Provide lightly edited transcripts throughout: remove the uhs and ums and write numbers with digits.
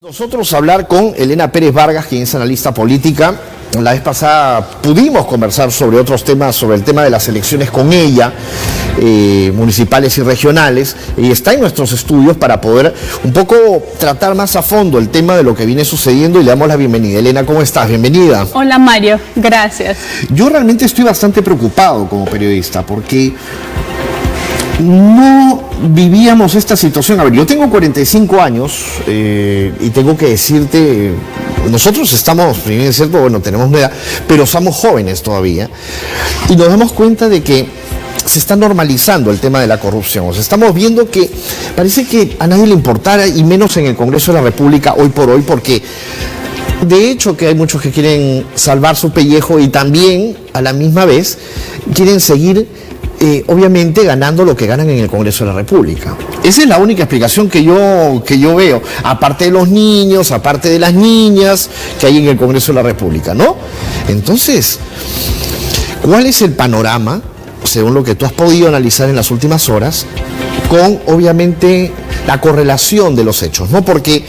Nosotros hablar con Elena Pérez Vargas, quien es analista política. La vez pasada pudimos conversar sobre otros temas, sobre el tema de las elecciones con ella, municipales y regionales, y está en nuestros estudios para poder un poco tratar más a fondo el tema de lo que viene sucediendo, y le damos la bienvenida. Elena, ¿cómo estás? Bienvenida. Hola Mario, gracias. Yo realmente estoy bastante preocupado como periodista porque no vivíamos esta situación. A ver, yo tengo 45 años y tengo que decirte, nosotros estamos, bien es cierto, bueno, tenemos una edad, pero somos jóvenes todavía, y nos damos cuenta de que se está normalizando el tema de la corrupción. O sea, estamos viendo que parece que a nadie le importara, y menos en el Congreso de la República hoy por hoy, porque de hecho que hay muchos que quieren salvar su pellejo y también a la misma vez quieren seguir obviamente ganando lo que ganan en el Congreso de la República. Esa es la única explicación que yo veo, aparte de los niños, aparte de las niñas que hay en el Congreso de la República, ¿no? Entonces, ¿cuál es el panorama, según lo que tú has podido analizar en las últimas horas, con obviamente la correlación de los hechos, ¿no? Porque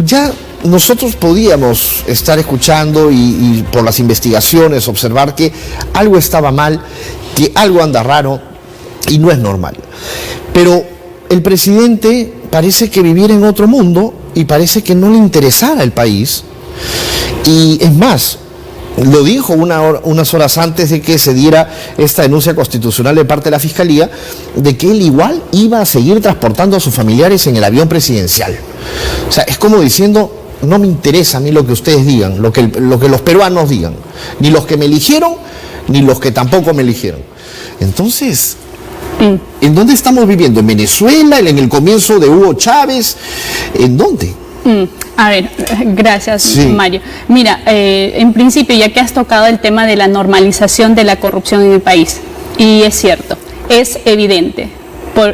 ya nosotros podíamos estar escuchando y por las investigaciones observar que algo estaba mal, que algo anda raro y no es normal. Pero el presidente parece que viviera en otro mundo y parece que no le interesara el país. Y es más, lo dijo unas horas antes de que se diera esta denuncia constitucional de parte de la Fiscalía, de que él igual iba a seguir transportando a sus familiares en el avión presidencial. O sea, es como diciendo: no me interesa a mí lo que ustedes digan, lo que los peruanos digan, ni los que me eligieron, ni los que tampoco me eligieron. Entonces, ¿en dónde estamos viviendo? ¿En Venezuela? ¿En el comienzo de Hugo Chávez? ¿En dónde? A ver, gracias, sí, Mario. Mira, en principio, ya que has tocado el tema de la normalización de la corrupción en el país, y es cierto, es evidente.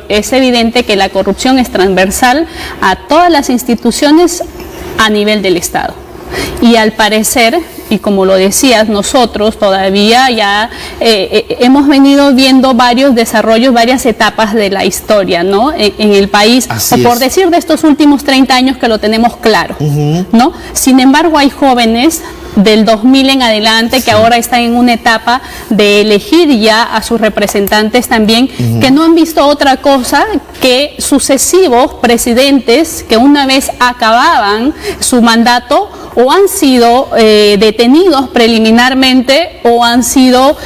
Es evidente que la corrupción es transversal a todas las instituciones a nivel del Estado. Y al parecer, y como lo decías, nosotros todavía ya hemos venido viendo varios desarrollos, varias etapas de la historia, ¿no? En el país, o por decir de estos últimos 30 años que lo tenemos claro, ¿no? Sin embargo, hay jóvenes del 2000 en adelante que ahora están en una etapa de elegir ya a sus representantes también, que no han visto otra cosa que sucesivos presidentes que una vez acababan su mandato o han sido detenidos preliminarmente o han sido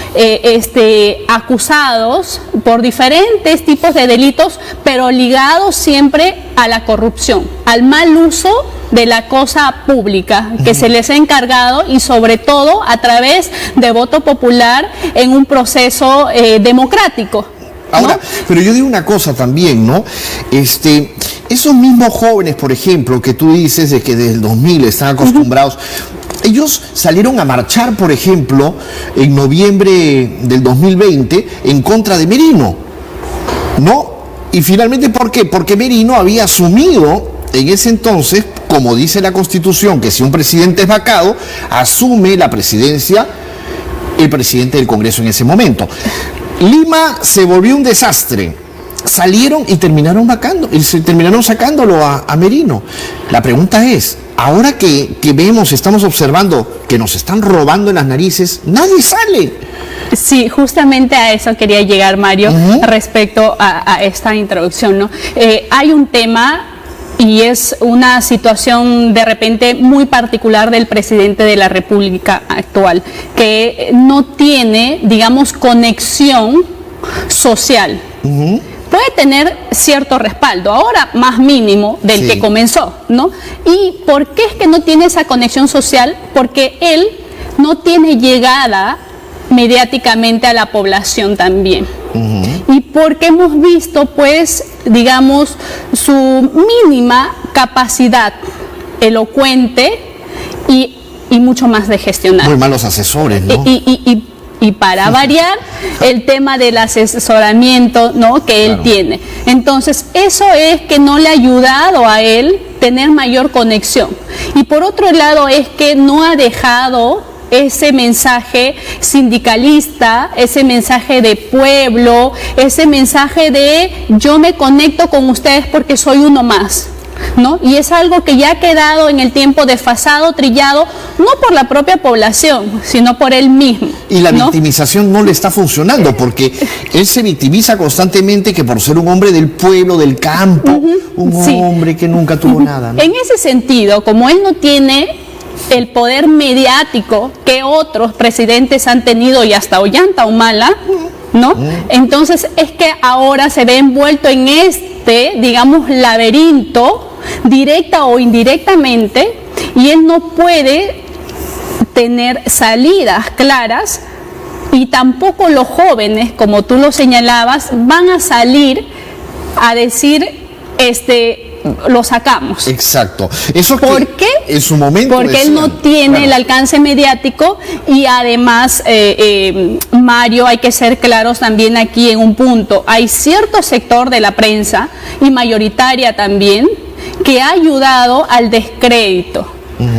acusados por diferentes tipos de delitos, pero ligados siempre a la corrupción, al mal uso de la cosa pública que se les ha encargado, y sobre todo a través de voto popular en un proceso democrático, ¿no? Ahora, pero yo digo una cosa también, ¿no? Esos mismos jóvenes, por ejemplo, que tú dices de que desde el 2000 están acostumbrados, ellos salieron a marchar, por ejemplo, en noviembre del 2020 en contra de Merino, ¿no? Y finalmente, ¿por qué? Porque Merino había asumido en ese entonces, como dice la Constitución, que si un presidente es vacado, asume la presidencia el presidente del Congreso en ese momento. Lima se volvió un desastre. Salieron y terminaron vacando, y se terminaron sacándolo a Merino. La pregunta es, ahora que vemos, estamos observando que nos están robando en las narices, nadie sale. Sí, justamente a eso quería llegar, Mario, respecto a esta introducción, ¿no? Hay un tema, y es una situación de repente muy particular del presidente de la República actual, que no tiene, digamos, conexión social. Puede tener cierto respaldo, ahora más mínimo del que comenzó, ¿no? ¿Y por qué es que no tiene esa conexión social? Porque él no tiene llegada mediáticamente a la población también. Y porque hemos visto, pues, digamos, su mínima capacidad elocuente y mucho más de gestionar. Muy malos asesores, ¿no? Y para variar, el tema del asesoramiento, ¿no?, que él tiene. Entonces, eso es que no le ha ayudado a él tener mayor conexión. Y por otro lado, es que no ha dejado ese mensaje sindicalista, ese mensaje de pueblo, ese mensaje de yo me conecto con ustedes porque soy uno más. ¿no? Y es algo que ya ha quedado en el tiempo desfasado, trillado, no por la propia población, sino por él mismo. Y la victimización no le está funcionando, porque él se victimiza constantemente que por ser un hombre del pueblo, del campo, un hombre que nunca tuvo nada, ¿no? En ese sentido, como él no tiene el poder mediático que otros presidentes han tenido y hasta Ollanta Humala, ¿no? Entonces es que ahora se ve envuelto en digamos, laberinto, directa o indirectamente, y él no puede tener salidas claras, y tampoco los jóvenes, como tú lo señalabas, van a salir a decir, lo sacamos. Exacto. Eso ¿Por qué? En su momento porque decían, él no tiene el alcance mediático, y además, Mario, hay que ser claros también aquí en un punto. Hay cierto sector de la prensa, y mayoritaria también, que ha ayudado al descrédito.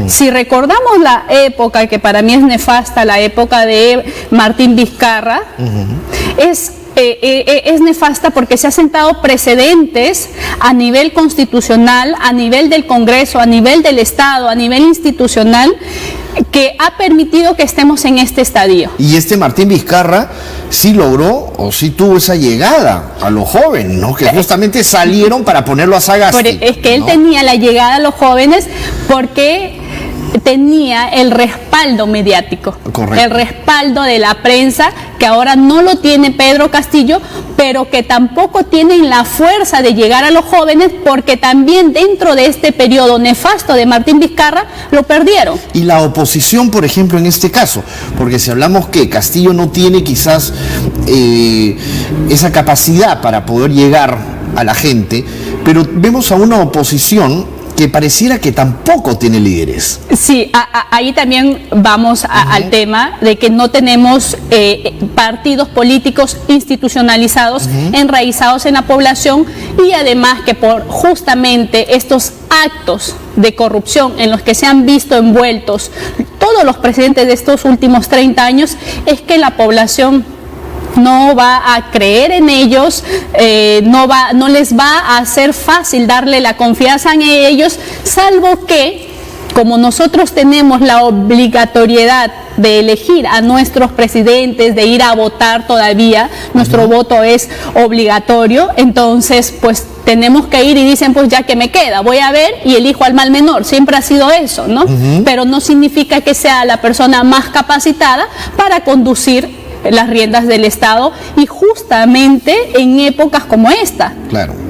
Si recordamos la época, que para mí es nefasta, la época de Martín Vizcarra, es nefasta porque se han sentado precedentes a nivel constitucional, a nivel del Congreso, a nivel del Estado, a nivel institucional, que ha permitido que estemos en este estadio. Y Martín Vizcarra sí logró, o sí tuvo esa llegada a los jóvenes, ¿no? Que justamente salieron para ponerlo a Sagasti. Es que él tenía la llegada a los jóvenes porque tenía el respaldo mediático. Correcto. El respaldo de la prensa, que ahora no lo tiene Pedro Castillo, pero que tampoco tienen la fuerza de llegar a los jóvenes, porque también dentro de este periodo nefasto de Martín Vizcarra lo perdieron. Y la oposición, por ejemplo, en este caso, porque si hablamos que Castillo no tiene quizás esa capacidad para poder llegar a la gente, pero vemos a una oposición que pareciera que tampoco tiene líderes. Sí, ahí también vamos al tema de que no tenemos partidos políticos institucionalizados, enraizados en la población, y además que por justamente estos actos de corrupción en los que se han visto envueltos todos los presidentes de estos últimos 30 años, es que la población no va a creer en ellos, no les va a hacer fácil darle la confianza en ellos, salvo que, como nosotros tenemos la obligatoriedad de elegir a nuestros presidentes, de ir a votar todavía, nuestro voto es obligatorio, entonces pues tenemos que ir, y dicen, pues ya que me queda, voy a ver y elijo al mal menor. Siempre ha sido eso, ¿no? Pero no significa que sea la persona más capacitada para conducir las riendas del Estado, y justamente en épocas como esta,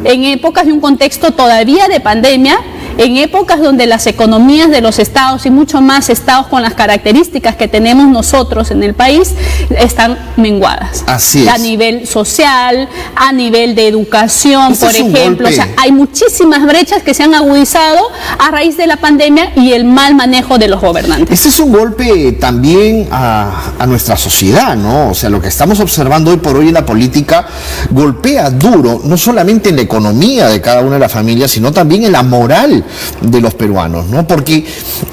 en épocas de un contexto todavía de pandemia, en épocas donde las economías de los estados, y mucho más estados con las características que tenemos nosotros en el país, están menguadas. Así es. A nivel social, a nivel de educación, por ejemplo. O sea, hay muchísimas brechas que se han agudizado a raíz de la pandemia y el mal manejo de los gobernantes. Este es un golpe también a nuestra sociedad, ¿no? O sea, lo que estamos observando hoy por hoy en la política golpea duro, no solamente en la economía de cada una de las familias, sino también en la moral de los peruanos, ¿no? Porque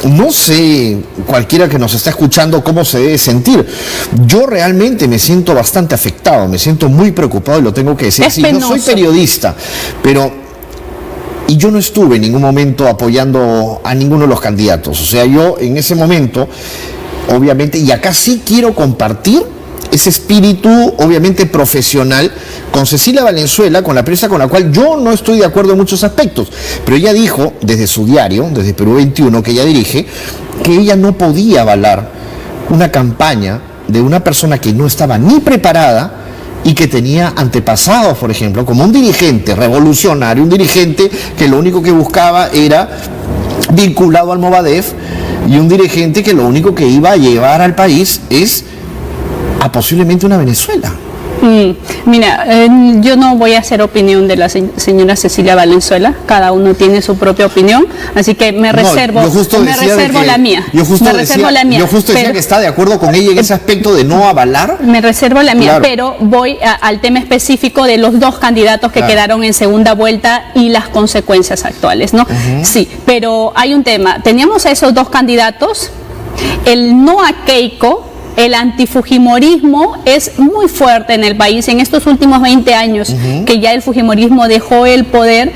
no sé, cualquiera que nos está escuchando, cómo se debe sentir. Yo realmente me siento bastante afectado, me siento muy preocupado, y lo tengo que decir. Sí, yo soy periodista, y yo no estuve en ningún momento apoyando a ninguno de los candidatos. O sea, yo en ese momento, obviamente, y acá sí quiero compartir ese espíritu, obviamente, profesional con Cecilia Valenzuela, con la prensa con la cual yo no estoy de acuerdo en muchos aspectos, pero ella dijo desde su diario, desde Perú 21, que ella dirige, que ella no podía avalar una campaña de una persona que no estaba ni preparada y que tenía antepasados, por ejemplo, como un dirigente revolucionario, un dirigente que lo único que buscaba era vinculado al Movadef, y un dirigente que lo único que iba a llevar al país es a posiblemente una Venezuela. Mira, yo no voy a hacer opinión de la señora Cecilia Valenzuela, cada uno tiene su propia opinión, así que me reservo, la mía. Yo justo decía que está de acuerdo con ella en ese aspecto de no avalar. Me reservo la mía, pero voy al tema específico de los dos candidatos que quedaron en segunda vuelta y las consecuencias actuales, ¿no? Sí, pero hay un tema, teníamos a esos dos candidatos, el no a Keiko, el antifujimorismo es muy fuerte en el país. En estos últimos 20 años que ya el fujimorismo dejó el poder,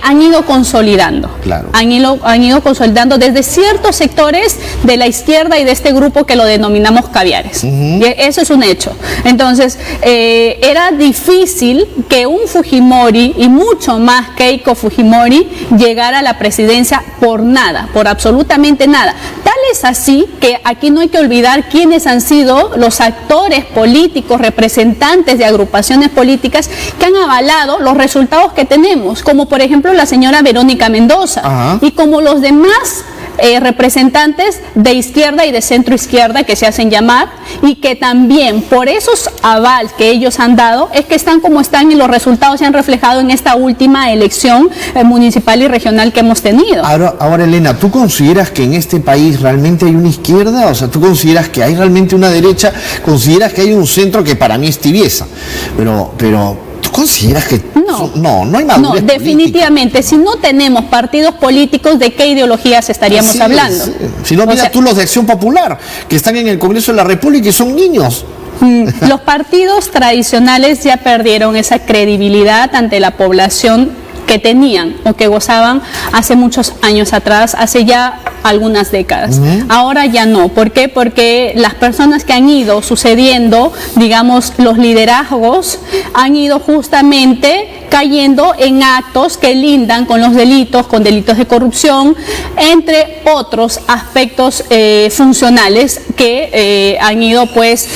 han ido consolidando. Claro. Han ido consolidando desde ciertos sectores de la izquierda y de este grupo que lo denominamos caviares. Y eso es un hecho. Entonces, era difícil que un Fujimori, y mucho más Keiko Fujimori, llegara a la presidencia por nada, por absolutamente nada. Tal es así que aquí no hay que olvidar quiénes han sido los actores políticos, representantes de agrupaciones políticas que han avalado los resultados que tenemos, como por ejemplo la señora Verónica Mendoza, y como los demás representantes de izquierda y de centro izquierda que se hacen llamar, y que también por esos aval que ellos han dado es que están como están y los resultados se han reflejado en esta última elección municipal y regional que hemos tenido. Ahora, Elena, ¿tú consideras que en este país realmente hay una izquierda? O sea, ¿tú consideras que hay realmente una derecha? ¿Consideras que hay un centro que para mí es tibieza? Pero ¿tú consideras que no hay madurez política? Definitivamente. Si no tenemos partidos políticos, ¿de qué ideologías estaríamos hablando? Si no, mira tú los de Acción Popular, que están en el Congreso de la República y son niños. Los partidos tradicionales ya perdieron esa credibilidad ante la población que tenían o que gozaban hace muchos años atrás, hace ya algunas décadas. Ahora ya no. ¿Por qué? Porque las personas que han ido sucediendo, digamos, los liderazgos, han ido justamente cayendo en actos que lindan con los delitos, con delitos de corrupción, entre otros aspectos funcionales que han ido pues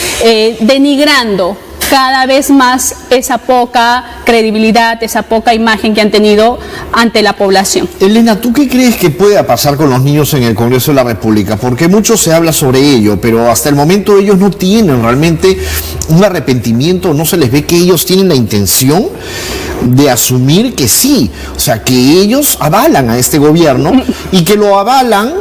denigrando cada vez más esa poca credibilidad, esa poca imagen que han tenido ante la población. Elena, ¿tú qué crees que pueda pasar con los niños en el Congreso de la República? Porque mucho se habla sobre ello, pero hasta el momento ellos no tienen realmente un arrepentimiento, no se les ve que ellos tienen la intención de asumir que sí, o sea, que ellos avalan a este gobierno y que lo avalan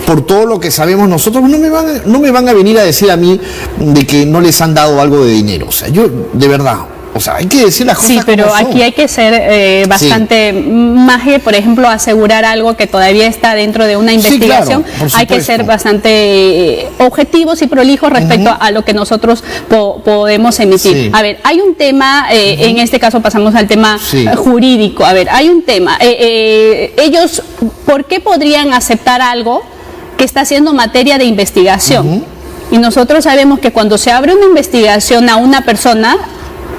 por todo lo que sabemos nosotros. No me van a venir a decir a mí de que no les han dado algo de dinero. O sea, yo, de verdad, o sea, hay que decir las cosas como pero son. aquí hay que ser bastante más que, por ejemplo, asegurar algo que todavía está dentro de una investigación. Claro, hay que ser bastante objetivos y prolijos respecto a lo que nosotros podemos emitir. A ver, hay un tema, en este caso pasamos al tema jurídico. A ver, hay un tema. Ellos, ¿por qué podrían aceptar algo que está siendo materia de investigación? Y nosotros sabemos que cuando se abre una investigación a una persona,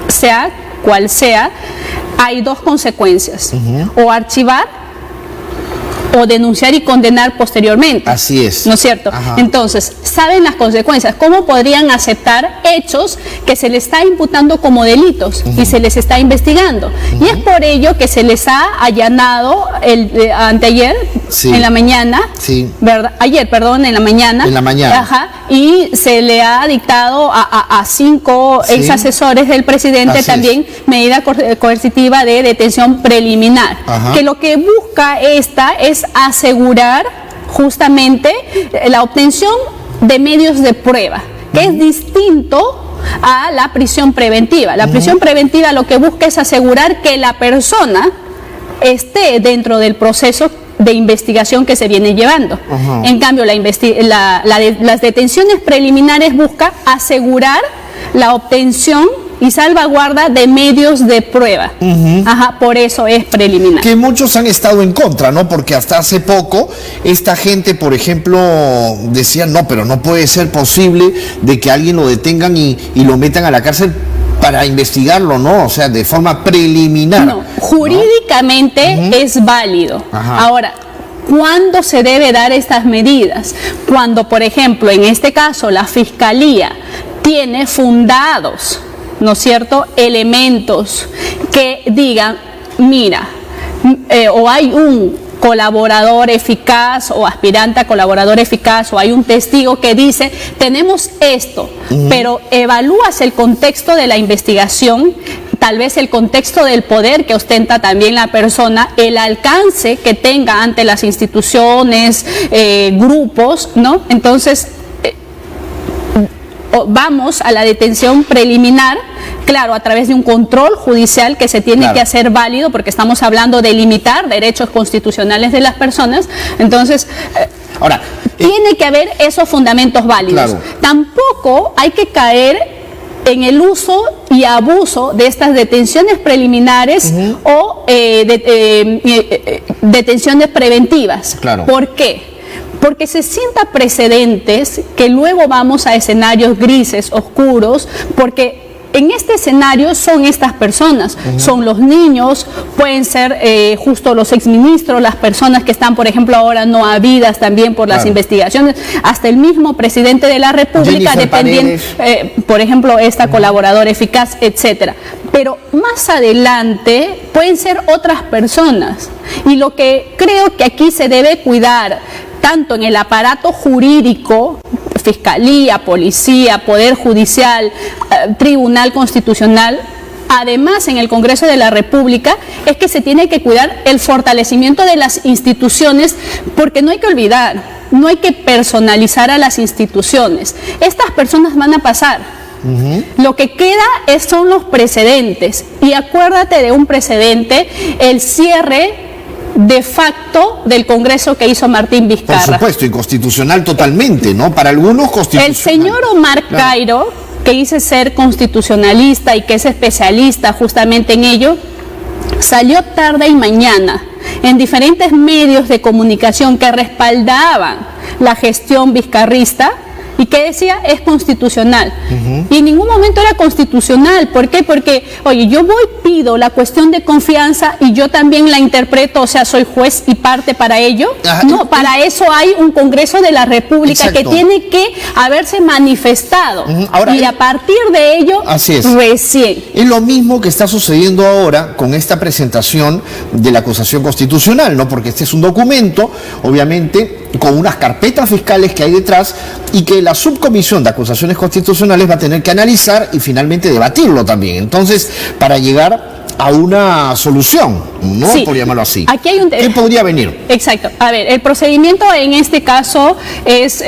sea cual sea, hay dos consecuencias: o archivar o denunciar y condenar posteriormente. Así es. ¿No es cierto? Entonces, saben las consecuencias. ¿Cómo podrían aceptar hechos que se les está imputando como delitos y se les está investigando? Y es por ello que se les ha allanado anteayer, en la mañana, ¿verdad? Ayer, perdón, en la mañana. En la mañana. Y se le ha dictado a 5 ex asesores del presidente también medida coercitiva de detención preliminar. Que lo que busca esta es asegurar justamente la obtención de medios de prueba, que es distinto a la prisión preventiva. La prisión preventiva lo que busca es asegurar que la persona esté dentro del proceso de investigación que se viene llevando. En cambio, las detenciones preliminares busca asegurar la obtención y salvaguarda de medios de prueba. Por eso es preliminar. Que muchos han estado en contra, ¿no? Porque hasta hace poco esta gente, por ejemplo, decía, no, pero no puede ser posible de que alguien lo detengan y lo metan a la cárcel para investigarlo, ¿no? O sea, de forma preliminar. No, jurídicamente es válido. Ahora, ¿cuándo se debe dar estas medidas? Cuando, por ejemplo, en este caso, la Fiscalía tiene fundados, ¿no es cierto?, elementos que digan, mira, o hay un colaborador eficaz o aspirante a colaborador eficaz, o hay un testigo que dice, tenemos esto, pero evalúas el contexto de la investigación, tal vez el contexto del poder que ostenta también la persona, el alcance que tenga ante las instituciones, grupos, ¿no? Entonces, vamos a la detención preliminar, claro, a través de un control judicial que se tiene que hacer válido, porque estamos hablando de limitar derechos constitucionales de las personas. Entonces, ahora, tiene que haber esos fundamentos válidos. Claro. Tampoco hay que caer en el uso y abuso de estas detenciones preliminares o detenciones preventivas. Claro. ¿Por qué? Porque se sienta precedentes que luego vamos a escenarios grises, oscuros, porque en este escenario son estas personas, son los niños, pueden ser justo los exministros, las personas que están, por ejemplo, ahora no habidas también por las investigaciones, hasta el mismo presidente de la República, dependiendo, por ejemplo, esta colaboradora eficaz, etcétera. Pero más adelante pueden ser otras personas. Y lo que creo que aquí se debe cuidar, tanto en el aparato jurídico, Fiscalía, Policía, Poder Judicial, Tribunal Constitucional, además en el Congreso de la República, es que se tiene que cuidar el fortalecimiento de las instituciones, porque no hay que olvidar, no hay que personalizar a las instituciones. Estas personas van a pasar. Lo que queda son los precedentes. Y acuérdate de un precedente, el cierre de facto del Congreso que hizo Martín Vizcarra. Por supuesto, inconstitucional totalmente, ¿no? Para algunos constitucional. El señor Omar Cairo, que dice ser constitucionalista y que es especialista justamente en ello, salió tarde y mañana en diferentes medios de comunicación que respaldaban la gestión vizcarrista y que decía es constitucional. Y en ningún momento era constitucional. ¿Por qué? Porque, oye, yo pido la cuestión de confianza y yo también la interpreto, o sea, soy juez y parte para ello. No, para eso hay un Congreso de la República que tiene que haberse manifestado. Ahora, y a partir de ello, recién. Es lo mismo que está sucediendo ahora con esta presentación de la acusación constitucional, ¿no? Porque este es un documento, obviamente, con unas carpetas fiscales que hay detrás y que la subcomisión de acusaciones constitucionales va a tener que analizar y finalmente debatirlo también. Entonces, para llegar a una solución, ¿no? Por llamarlo así. Aquí hay ¿Qué podría venir? Exacto. A ver, el procedimiento en este caso es,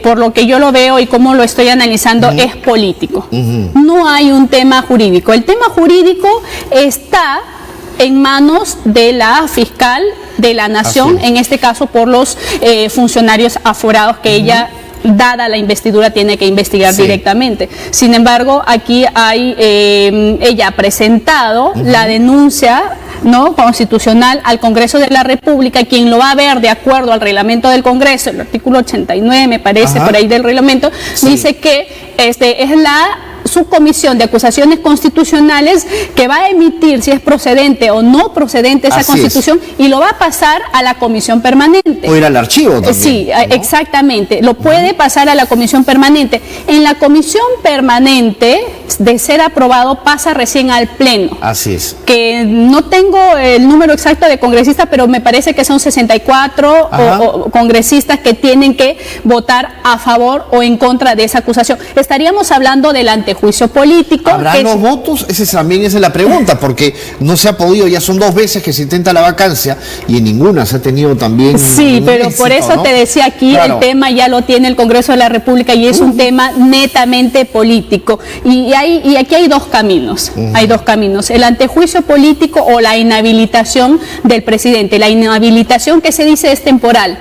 por lo que yo lo veo y cómo lo estoy analizando, es político. No hay un tema jurídico. El tema jurídico está en manos de la fiscal de la Nación, en este caso por los funcionarios aforados que ella, dada la investidura, tiene que investigar directamente. Sin embargo, aquí hay, ella ha presentado la denuncia constitucional al Congreso de la República, quien lo va a ver de acuerdo al reglamento del Congreso, el artículo 89 me parece, por ahí del reglamento, dice que es la subcomisión de acusaciones constitucionales que va a emitir si es procedente o no procedente esa constitución y lo va a pasar a la comisión permanente. O ir al archivo también. Sí, ¿no? Exactamente. Lo puede pasar a la comisión permanente. En la comisión permanente, de ser aprobado, pasa recién al pleno. Así es. Que no tengo el número exacto de congresistas, pero me parece que son 64 congresistas que tienen que votar a favor o en contra de esa acusación. Estaríamos hablando del antejuicio político. ¿Habrá los votos? Esa es la pregunta, porque no se ha podido, ya son 2 veces que se intenta la vacancia y en ninguna se ha tenido también. Sí, pero éxito, por eso te decía aquí, el tema ya lo tiene el Congreso de la República y es un tema netamente político. Y aquí hay 2 caminos. Hay 2 caminos. El antejuicio político o la inhabilitación del presidente. La inhabilitación que se dice es temporal,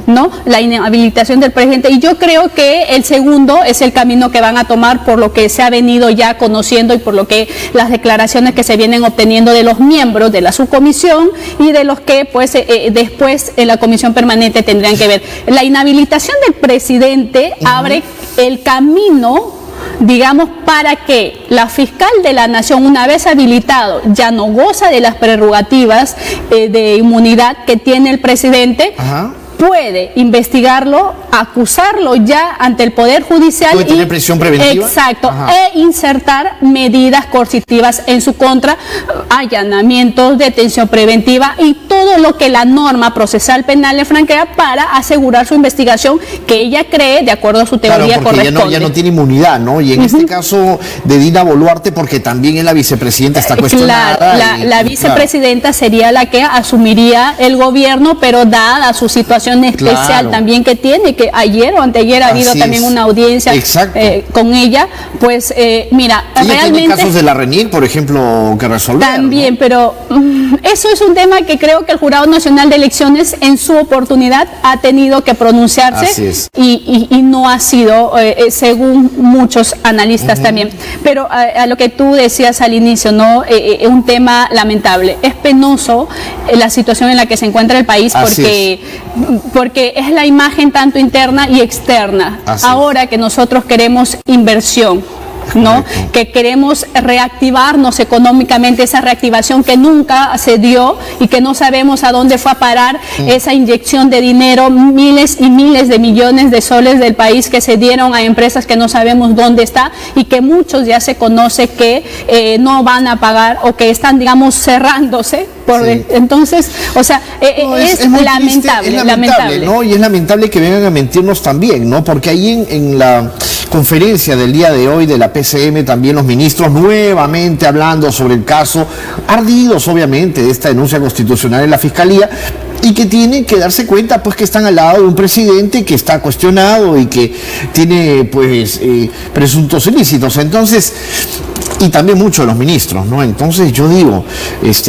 ¿no? La inhabilitación del presidente. Y yo creo que el segundo es el camino que van a tomar, por lo que se ha venido ya conociendo y por lo que las declaraciones que se vienen obteniendo de los miembros de la subcomisión y de los que pues después en la comisión permanente tendrían que ver. La inhabilitación del presidente abre el camino, digamos, para que la fiscal de la Nación, una vez habilitado, ya no goza de las prerrogativas de inmunidad que tiene el presidente, puede investigarlo, acusarlo ya ante el Poder Judicial. ¿Puede tener prisión preventiva? Exacto, e insertar medidas coercitivas en su contra, allanamientos, detención preventiva y todo lo que la norma procesal penal le franquea para asegurar su investigación que ella cree, de acuerdo a su teoría, corresponde. Ya no tiene inmunidad, ¿no? Y en este caso de Dina Boluarte, porque también es la vicepresidenta, está cuestionada. Claro, la vicepresidenta sería la que asumiría el gobierno, pero dada su situación situación especial también que tiene, que ayer o anteayer ha habido también una audiencia con ella, pues mira, ella realmente tiene casos de la RENIEC, por ejemplo, que resolver. También, ¿no? pero eso es un tema que creo que el Jurado Nacional de Elecciones en su oportunidad ha tenido que pronunciarse y no ha sido, según muchos analistas también. Pero a lo que tú decías al inicio, ¿no? Un tema lamentable. Es penoso la situación en la que se encuentra el país porque es la imagen tanto interna y externa. Ahora que nosotros queremos inversión, ¿no? Que queremos reactivarnos económicamente, esa reactivación que nunca se dio y que no sabemos a dónde fue a parar esa inyección de dinero, miles y miles de millones de soles del país que se dieron a empresas que no sabemos dónde está y que muchos ya se conoce que no van a pagar o que están, digamos, cerrándose. Entonces, o sea, es lamentable, triste, lamentable, ¿no? Y es lamentable que vengan a mentirnos también, ¿no? Porque ahí en la conferencia del día de hoy de la PCM también los ministros nuevamente hablando sobre el caso, ardidos obviamente de esta denuncia constitucional en la Fiscalía, y que tienen que darse cuenta pues que están al lado de un presidente que está cuestionado y que tiene pues presuntos ilícitos. Entonces, y también muchos de los ministros, ¿no? Entonces yo digo,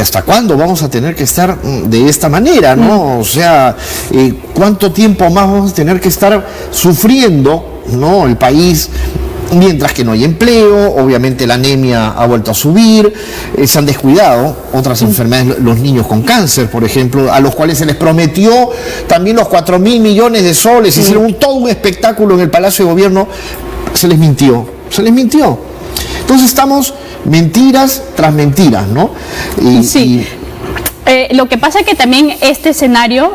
¿hasta cuándo vamos a tener que estar de esta manera, ¿no? O sea, ¿cuánto tiempo más vamos a tener que estar sufriendo, ¿no? El país, mientras que no hay empleo, obviamente la anemia ha vuelto a subir, se han descuidado otras enfermedades, los niños con cáncer, por ejemplo, a los cuales se les prometió también los 4.000 millones de soles, hicieron todo un espectáculo en el Palacio de Gobierno, se les mintió. Entonces estamos mentiras tras mentiras, ¿no? Lo que pasa es que también este escenario,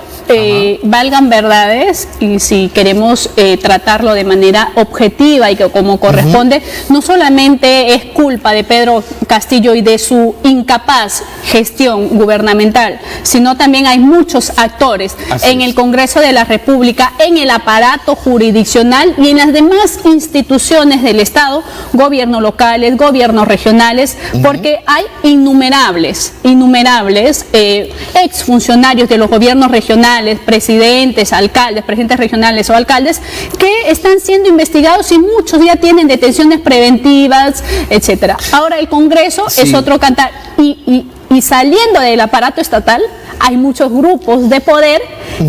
valgan verdades, y si queremos tratarlo de manera objetiva y que como corresponde, no solamente es culpa de Pedro Castillo y de su incapaz gestión gubernamental, sino también hay muchos actores en el Congreso de la República, en el aparato jurisdiccional y en las demás instituciones del Estado, gobiernos locales, gobiernos regionales, porque hay innumerables exfuncionarios de los gobiernos regionales, presidentes, alcaldes, presidentes regionales o alcaldes que están siendo investigados y muchos ya tienen detenciones preventivas, etcétera. Ahora el Congreso es otro cantar y saliendo del aparato estatal hay muchos grupos de poder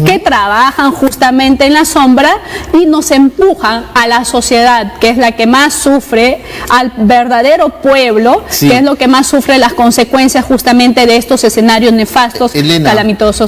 que trabajan justamente en la sombra y nos empujan a la sociedad, que es la que más sufre, al verdadero pueblo, que es lo que más sufre las consecuencias justamente de estos escenarios nefastos, calamitosos.